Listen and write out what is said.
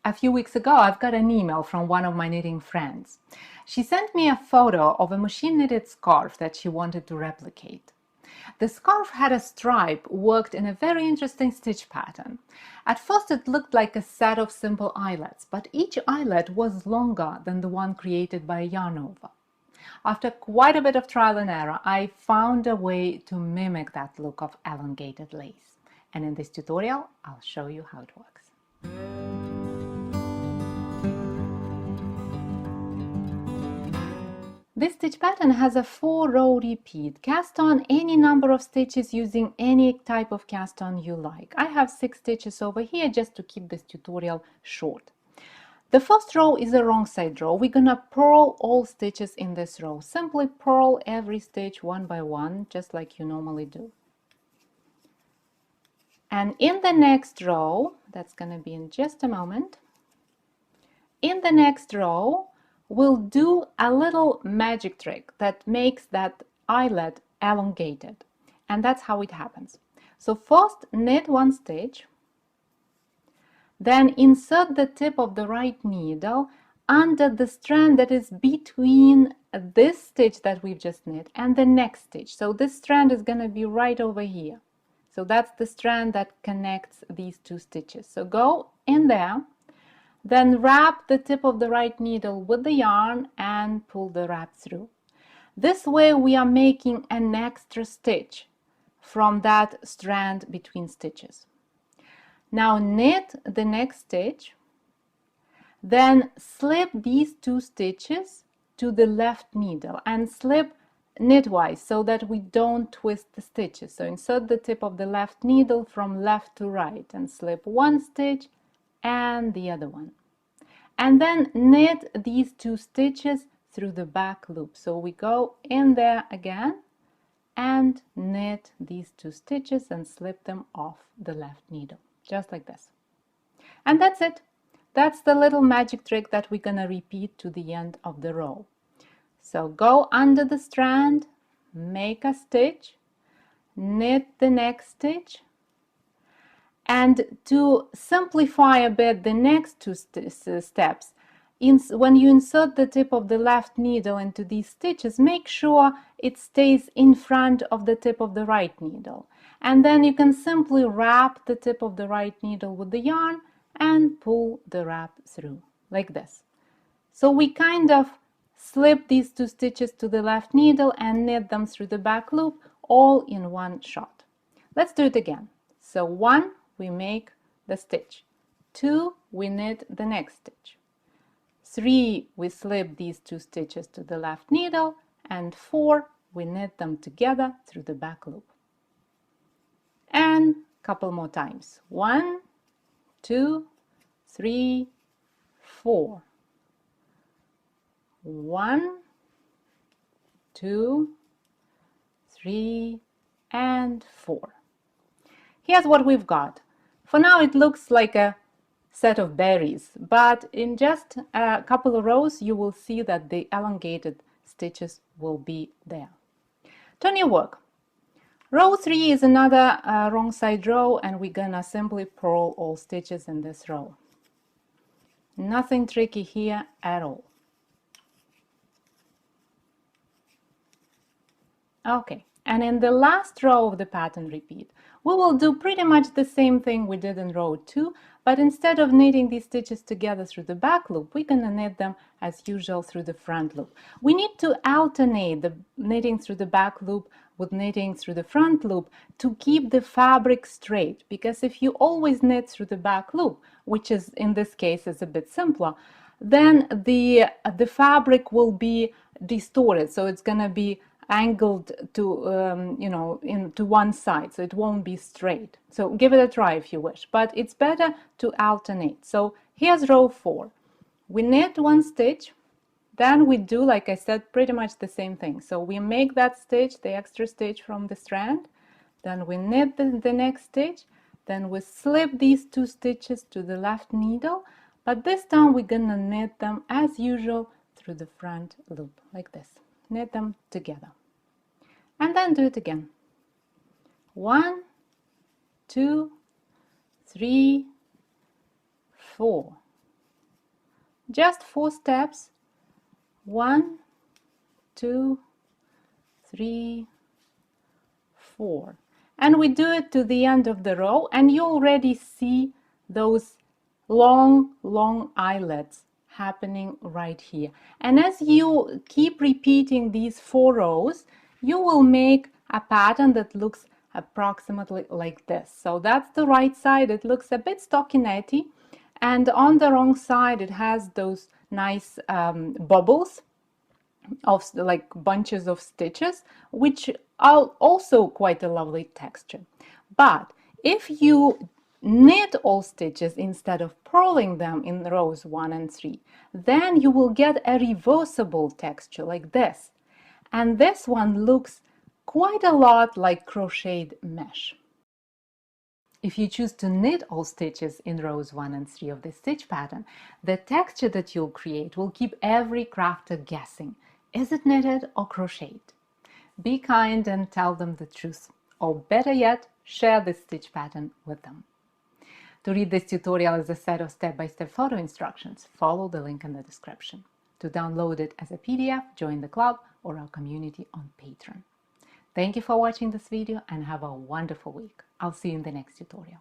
A few weeks ago, I've got an email from one of my knitting friends. She sent me a photo of a machine knitted scarf that she wanted to replicate. The scarf had a stripe worked in a very interesting stitch pattern. At first it looked like a set of simple eyelets, but each eyelet was longer than the one created by a yarn over. After quite a bit of trial and error, I found a way to mimic that look of elongated lace. And in this tutorial, I'll show you how it works. This stitch pattern has a 4-row repeat. Cast on any number of stitches using any type of cast on you like. I have 6 stitches over here just to keep this tutorial short. The first row is a wrong side row. We're gonna purl all stitches in this row. Simply purl every stitch one by one, just like you normally do. And in the next row, that's gonna be in just a moment, in the next row, we'll do a little magic trick that makes that eyelet elongated. And that's how it happens. So first knit one stitch, then insert the tip of the right needle under the strand that is between this stitch that we've just knit and the next stitch. So this strand is going to be right over here. So that's the strand that connects these two stitches. So go in there. Then wrap the tip of the right needle with the yarn and pull the wrap through. This way we are making an extra stitch from that strand between stitches. Now knit the next stitch, then slip these 2 stitches to the left needle and slip knitwise so that we don't twist the stitches. So insert the tip of the left needle from left to right and slip 1 stitch and the other one. And then knit these 2 stitches through the back loop. So we go in there again and knit these 2 stitches and slip them off the left needle, just like this. And that's it. That's the little magic trick that we're gonna repeat to the end of the row. So go under the strand, make a stitch, knit the next stitch, and to simplify a bit the next 2 steps, when you insert the tip of the left needle into these stitches, make sure it stays in front of the tip of the right needle. And then you can simply wrap the tip of the right needle with the yarn and pull the wrap through, like this. So we kind of slip these 2 stitches to the left needle and knit them through the back loop, all in one shot. Let's do it again. So 1, we make the stitch. 2, we knit the next stitch. 3, we slip these 2 stitches to the left needle, and 4, we knit them together through the back loop. And a couple more times. 1, 2, 3, 4. 1, 2, 3, and 4. Here's what we've got. For now it looks like a set of berries, but in just a couple of rows you will see that the elongated stitches will be there. Turn your work. Row 3 is another wrong side row, and we're gonna simply purl all stitches in this row. Nothing tricky here at all. Okay, and in the last row of the pattern repeat, we will do pretty much the same thing we did in row 2, but instead of knitting these stitches together through the back loop, we're going to knit them as usual through the front loop. We need to alternate the knitting through the back loop with knitting through the front loop to keep the fabric straight, because if you always knit through the back loop, which is in this case is a bit simpler, then the fabric will be distorted, so it's going to be angled to into one side, so it won't be straight. So give it a try if you wish, but it's better to alternate. So here's row 4. We knit 1 stitch, then we do, like I said, pretty much the same thing. So we make that stitch, the extra stitch from the strand, then we knit the next stitch, then we slip these 2 stitches to the left needle, but this time we're gonna knit them as usual through the front loop, like this. Knit them together. And then do it again. 1, 2, 3, 4. Just 4 steps. 1, 2, 3, 4. And we do it to the end of the row, and you already see those long eyelets happening right here. And as you keep repeating these 4 rows, you will make a pattern that looks approximately like this. So that's the right side. It looks a bit stockinetty, and on the wrong side it has those nice bubbles of like bunches of stitches, which are also quite a lovely texture. But if you knit all stitches instead of purling them in rows 1 and 3, then you will get a reversible texture like this. And this one looks quite a lot like crocheted mesh. If you choose to knit all stitches in rows 1 and 3 of this stitch pattern, the texture that you'll create will keep every crafter guessing. Is it knitted or crocheted? Be kind and tell them the truth. Or better yet, share this stitch pattern with them. To read this tutorial as a set of step-by-step photo instructions, follow the link in the description. To download it as a PDF, join the club or our community on Patreon. Thank you for watching this video and have a wonderful week. I'll see you in the next tutorial.